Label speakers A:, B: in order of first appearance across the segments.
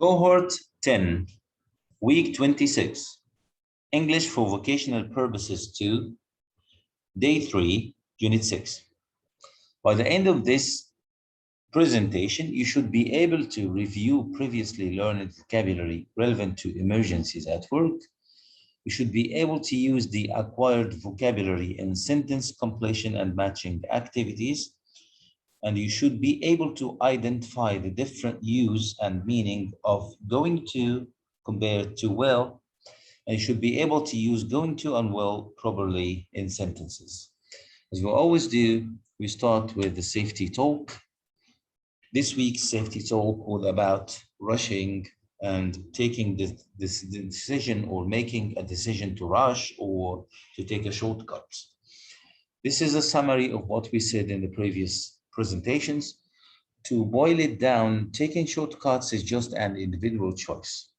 A: Cohort 10, Week 26, English for Vocational Purposes 2, Day 3, Unit 6. By the end of this presentation, you should be able to review previously learned vocabulary relevant to emergencies at work. You should be able to use the acquired vocabulary in sentence completion and matching activities. And you should be able to identify the different use and meaning of going to compared to will, and you should be able to use going to and will properly in sentences. As we always do, we start with the safety talk. This week's safety talk was about rushing and taking this decision or making a decision to rush or to take a shortcut. This is a summary of what we said in the previous presentations. To boil it down, taking shortcuts is just an individual choice.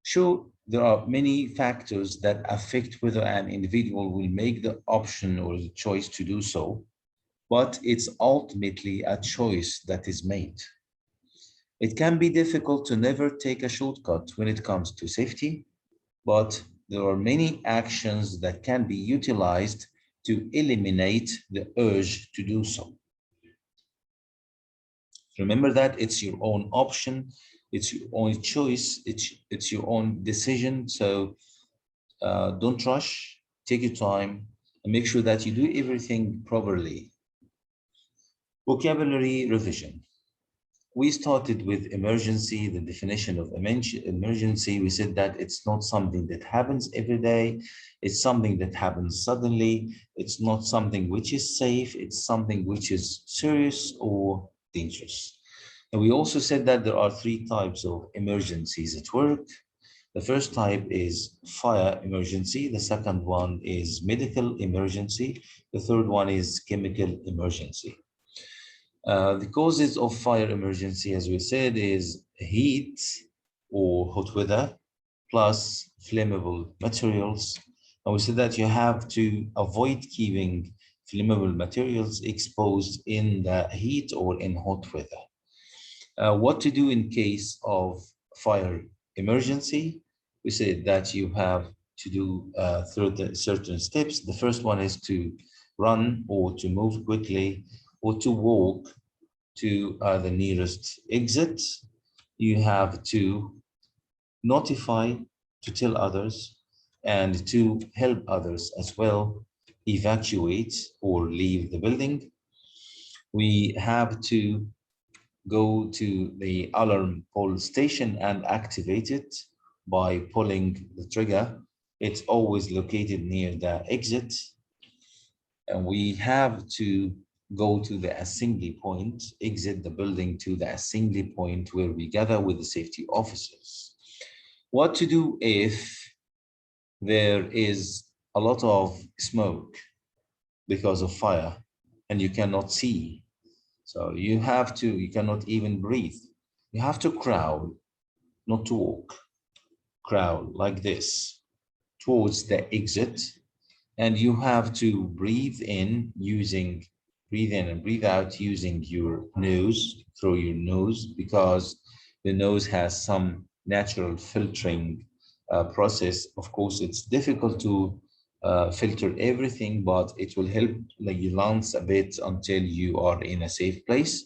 A: Sure, there are many factors that affect whether an individual will make the option or the choice to do so, but it's ultimately a choice that is made. It can be difficult to never take a shortcut when it comes to safety, but there are many actions that can be utilized to eliminate the urge to do so. Remember that it's your own option, it's your own choice, it's your own decision. So don't rush, take your time, and make sure that you do everything properly. Vocabulary revision. We started with emergency, the definition of emergency. We said that it's not something that happens every day. It's something that happens suddenly. It's not something which is safe. It's something which is serious or dangerous. And we also said that there are three types of emergencies at work. The first type is fire emergency. The second one is medical emergency. The third one is chemical emergency. The causes of fire emergency, as we said, is heat or hot weather, plus flammable materials. And we said that you have to avoid keeping flammable materials exposed in the heat or in hot weather. What to do in case of fire emergency? We said that you have to do certain steps. The first one is to run or to move quickly or to walk to the nearest exit. You have to notify, to tell others, and to help others as well evacuate or leave the building. We have to go to the alarm pull station and activate it by pulling the trigger. It's always located near the exit. And we have to go to the assembly point, exit the building to the assembly point where we gather with the safety officers. What to do if there is a lot of smoke because of fire and you cannot see? So you cannot even breathe. You have to crawl, not to walk. Crawl like this towards the exit. And you have to breathe in and breathe out using your nose, through your nose, because the nose has some natural filtering process. Of course, it's difficult to filter everything, but it will help your lungs a bit until you are in a safe place.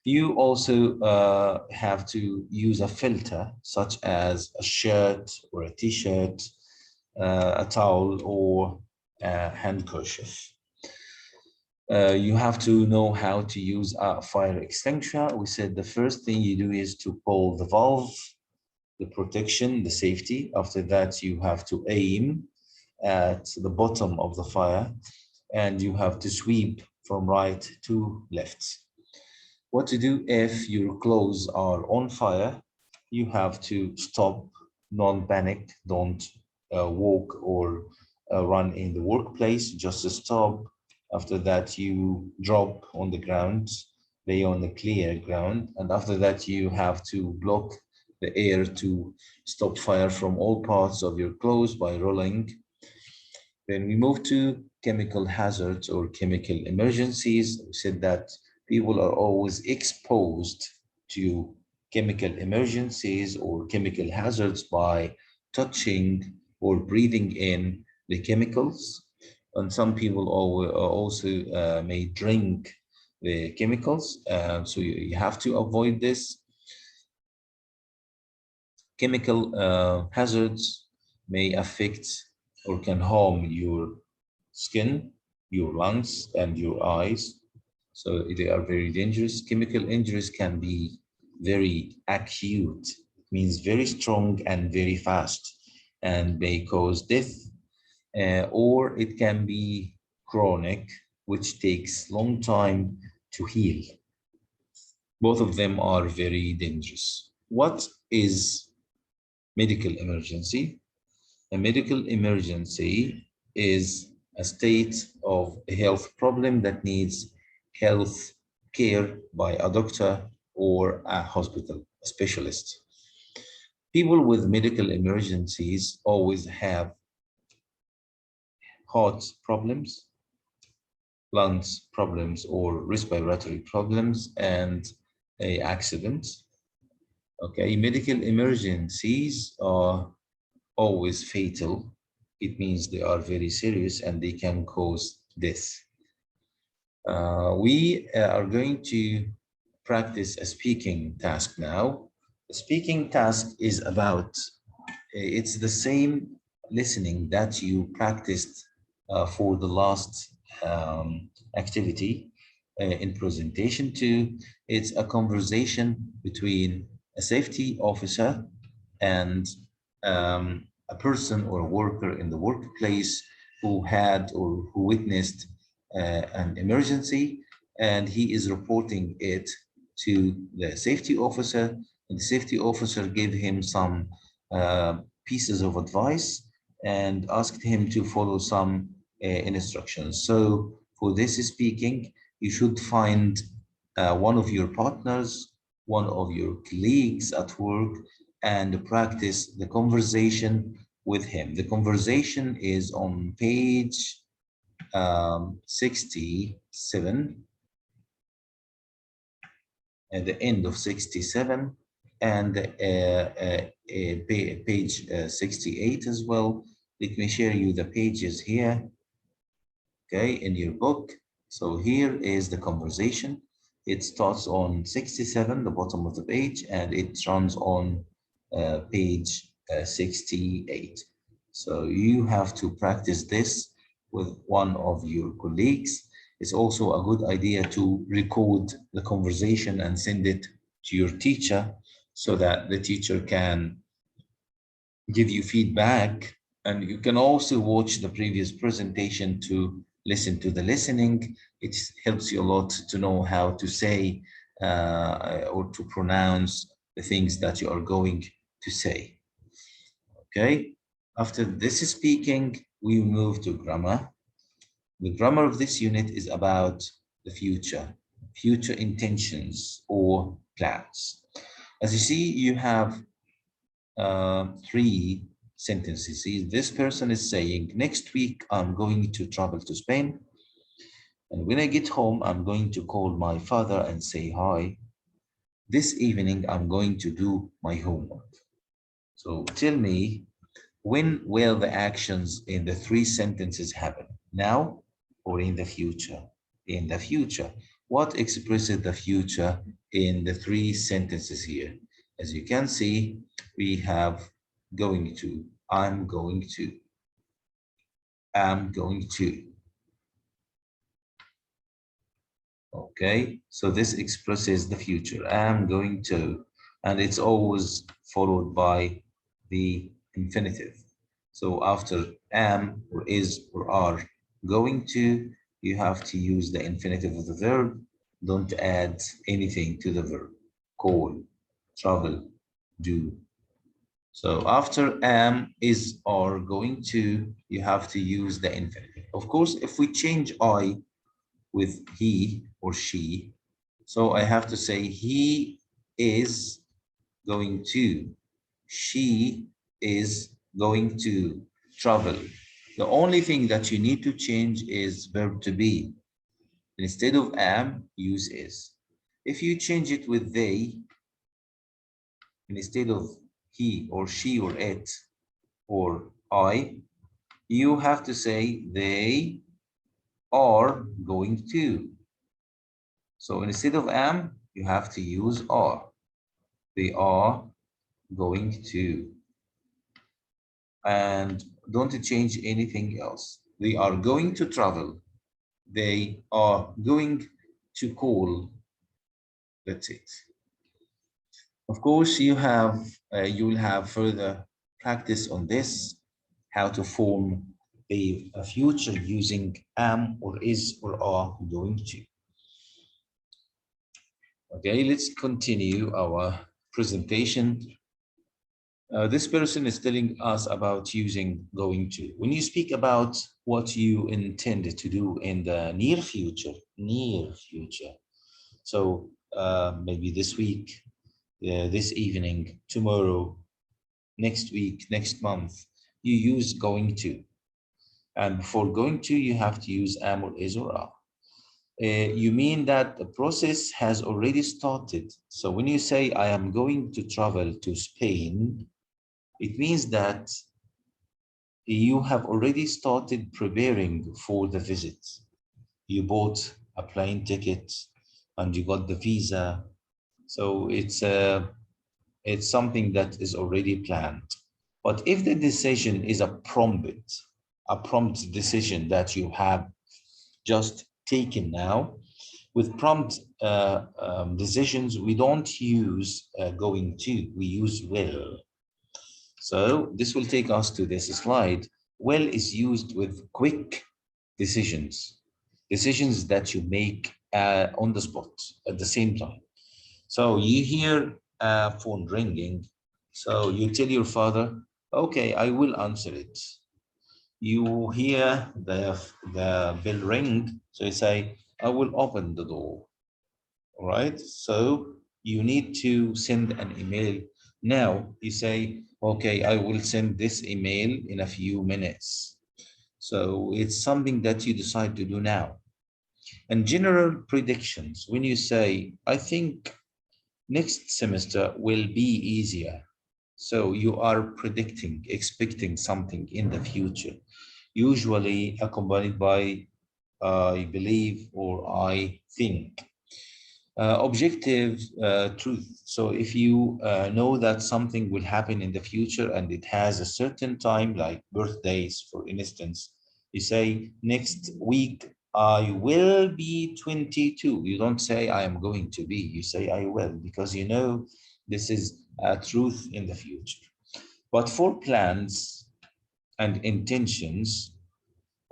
A: You also have to use a filter, such as a shirt or a t-shirt, a towel, or a handkerchief. You have to know how to use a fire extinguisher. We said the first thing you do is to pull the valve, the protection, the safety. After that, you have to aim at the bottom of the fire, and you have to sweep from right to left. What to do if your clothes are on fire? You have to stop, non-panic, don't walk or run in the workplace, just stop. After that, you drop on the ground, lay on the clear ground, and after that, you have to block the air to stop fire from all parts of your clothes by rolling. Then we move to chemical hazards or chemical emergencies. We said that people are always exposed to chemical emergencies or chemical hazards by touching or breathing in the chemicals. And some people also may drink the chemicals. So you have to avoid this. Chemical hazards may affect or can harm your skin, your lungs, and your eyes. So they are very dangerous. Chemical injuries can be very acute, it means very strong and very fast, and may cause death, or it can be chronic, which takes long time to heal. Both of them are very dangerous. What is medical emergency? A medical emergency is a state of a health problem that needs health care by a doctor or a hospital specialist. People with medical emergencies always have heart problems, lungs problems, or respiratory problems, and a accident. Okay, medical emergencies are always fatal. It means they are very serious and they can cause death. We are going to practice a speaking task now. The speaking task is about, it's the same listening that you practiced for the last activity in presentation two. It's a conversation between a safety officer and a person or a worker in the workplace who had or who witnessed an emergency, and he is reporting it to the safety officer, and the safety officer gave him some pieces of advice and asked him to follow some instructions. So for this speaking, you should find one of your partners, one of your colleagues at work, and practice the conversation with him. The conversation is on page 67, at the end of 67, and page 68 as well. Let me share you the pages here, okay, in your book. So here is the conversation. It starts on 67, the bottom of the page, and it runs on page 68. So you have to practice this with one of your colleagues. It's also a good idea to record the conversation and send it to your teacher so that the teacher can give you feedback. And you can also watch the previous presentation to listen to the listening. It helps you a lot to know how to say or to pronounce the things that you are going to say. Okay, after this speaking, we move to grammar. The grammar of this unit is about the future intentions or plans. As you see, you have three sentences. See, this person is saying, next week I'm going to travel to Spain. And when I get home, I'm going to call my father and say hi. This evening, I'm going to do my homework. So tell me, when will the actions in the three sentences happen? Now or in the future? In the future. What expresses the future in the three sentences here? As you can see, we have going to, I'm going to, am going to. Okay, so this expresses the future, am going to, and it's always followed by the infinitive. So after am or is or are going to, you have to use the infinitive of the verb. Don't add anything to the verb. Call, travel, do. So after am, is, are, going to, you have to use the infinitive. Of course, if we change I with he or she, so I have to say he is going to, she is going to travel. The only thing that you need to change is verb to be. Instead of am, use is. If you change it with they, instead of he or she or it or I, you have to say they are going to. So instead of am, you have to use are. They are going to. And don't change anything else. They are going to travel. They are going to call. That's it. Of course, you will have further practice on this, how to form a future using am or is or are going to. Okay, let's continue our presentation. This person is telling us about using going to. When you speak about what you intend to do in the near future. So maybe this week, this evening, tomorrow, next week, next month, you use going to. And before going to, you have to use am or is or are. You mean that the process has already started. So when you say, I am going to travel to Spain, it means that you have already started preparing for the visit. You bought a plane ticket and you got the visa. So it's something that is already planned. But if the decision is a prompt decision that you have just taken now, with prompt decisions, we don't use going to, we use will. So this will take us to this slide. Will is used with quick decisions, decisions that you make on the spot at the same time. So you hear a phone ringing. So you tell your father, okay, I will answer it. You hear the bell ring. So you say, I will open the door. All right. So you need to send an email. Now you say, okay, I will send this email in a few minutes. So it's something that you decide to do now. And general predictions, when you say, I think next semester will be easier. So you are predicting, expecting something in the future, usually accompanied by I believe or I think. Objective truth. So if you know that something will happen in the future and it has a certain time, like birthdays, for instance, you say next week I will be 22. You don't say I am going to be, you say I will, because you know this is a truth in the future. But for plans and intentions,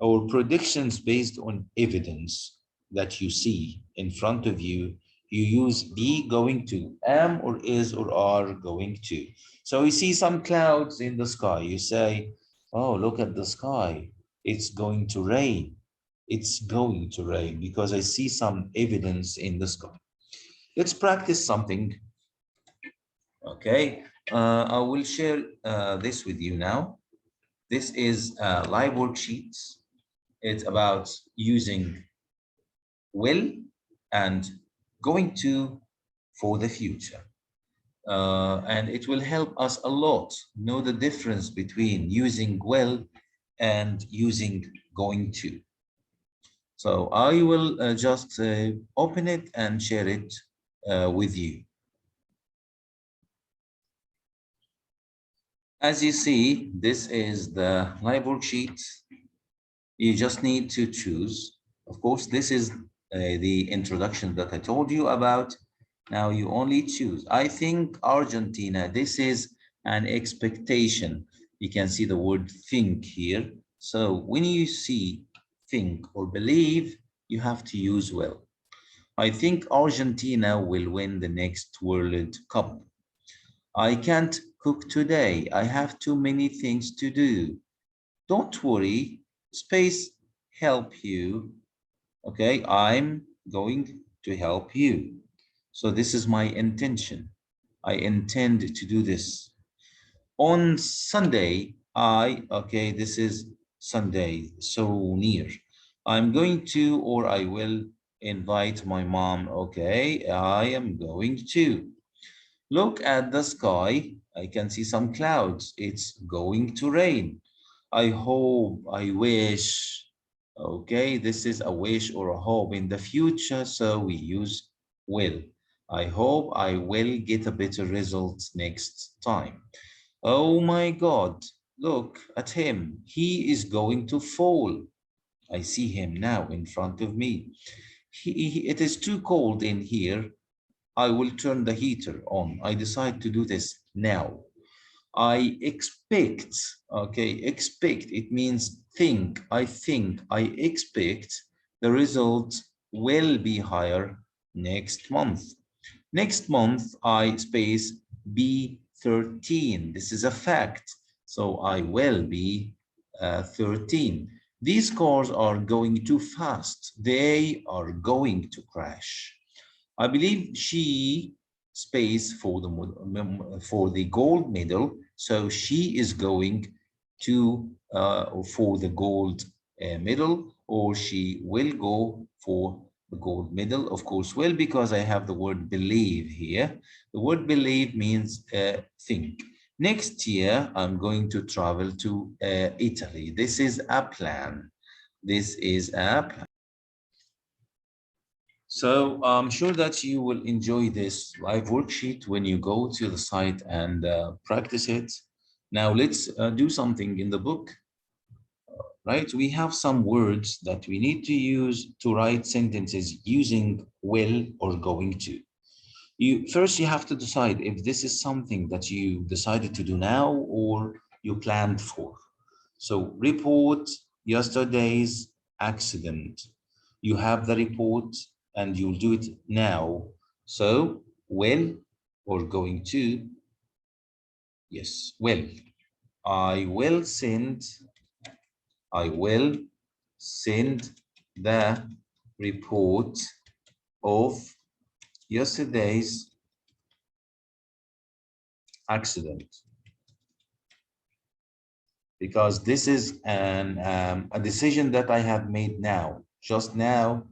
A: or predictions based on evidence that you see in front of you, you use be going to, am or is or are going to. So you see some clouds in the sky, you say, oh, look at the sky, it's going to rain. It's going to rain because I see some evidence in the sky. Let's practice something. Okay, I will share this with you now. This is a live worksheet. It's about using will and going to for the future. And it will help us a lot know the difference between using will and using going to. So I will just open it and share it with you. As you see, this is the live worksheet. You just need to choose. Of course, this is the introduction that I told you about. Now you only choose. I think Argentina, this is an expectation. You can see the word think here. So when you see think or believe, you have to use will. I think Argentina will win the next World Cup. I can't cook today. I have too many things to do. Don't worry, space help you. Okay, I'm going to help you. So this is my intention. I intend to do this. On Sunday, okay, this is Sunday, so near. I'm going to, or I will invite my mom. Okay, I am going to. Look at the sky. I can see some clouds. It's going to rain. I hope, I wish. Okay, this is a wish or a hope in the future, so we use will. I hope I will get a better result next time. Oh my God, look at him. He is going to fall. I see him now in front of me. It is too cold in here. I will turn the heater on. I decide to do this now. I expect, okay, expect, it means think, I expect the result will be higher next month. Next month, I space B13. This is a fact. So I will be 13. These cars are going too fast. They are going to crash. I believe she space for the gold medal. So she is going to for the gold medal, or she will go for the gold medal. Of course, well, because I have the word believe here. The word believe means think. Next year, I'm going to travel to Italy. This is a plan. This is a plan. So I'm sure that you will enjoy this live worksheet when you go to the site and practice it. Now let's do something in the book, right? We have some words that we need to use to write sentences using will or going to. You have to decide if this is something that you decided to do now or you planned for. So report yesterday's accident. You have the report and you'll do it now. So will or going to, yes, will. I will send, I will send the report of yesterday's accident, because this is a decision that I have made now, just now.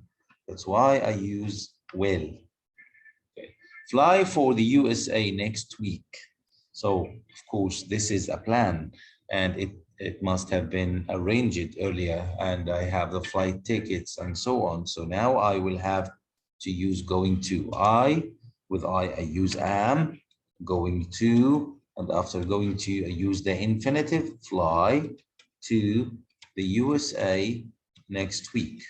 A: That's why I use will. Okay. Fly for the USA next week. So, of course, this is a plan, and it must have been arranged earlier, and I have the flight tickets and so on. So now I will have to use going to. With I use am, going to, and after going to, I use the infinitive, fly to the USA next week.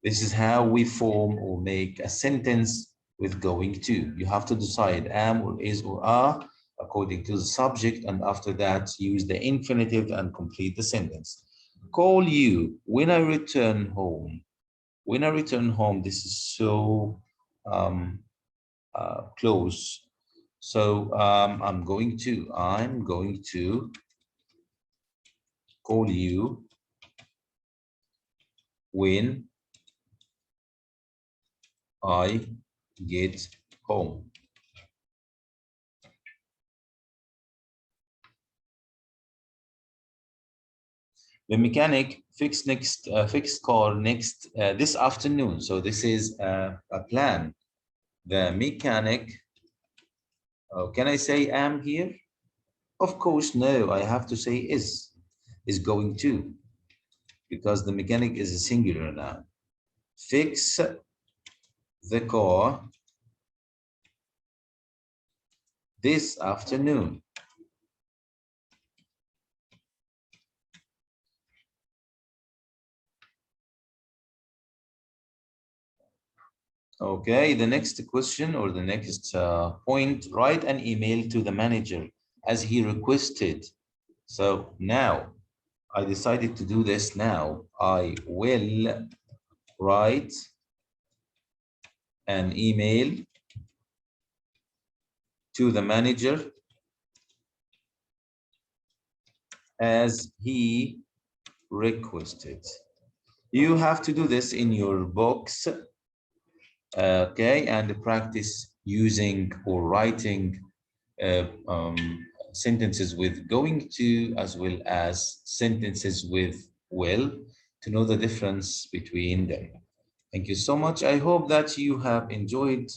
A: This is how we form or make a sentence with going to. You have to decide am or is or are according to the subject, and after that use the infinitive and complete the sentence. Call you when I return home. When I return home, this is so close. So I'm going to call you when I get home. The mechanic fixed car next this afternoon. So this is a plan. The mechanic. Oh, can I say am here? Of course, no. I have to say is going to, because the mechanic is a singular now. Fix the car this afternoon. Okay, the next question or the next point, write an email to the manager as he requested. So now I decided to do this now. I will write an email to the manager as he requested. You have to do this in your books, okay, and practice using or writing sentences with going to as well as sentences with will to know the difference between them. Thank you so much. I hope that you have enjoyed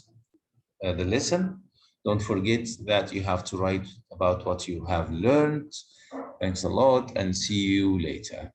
A: the lesson. Don't forget that you have to write about what you have learned. Thanks a lot and see you later.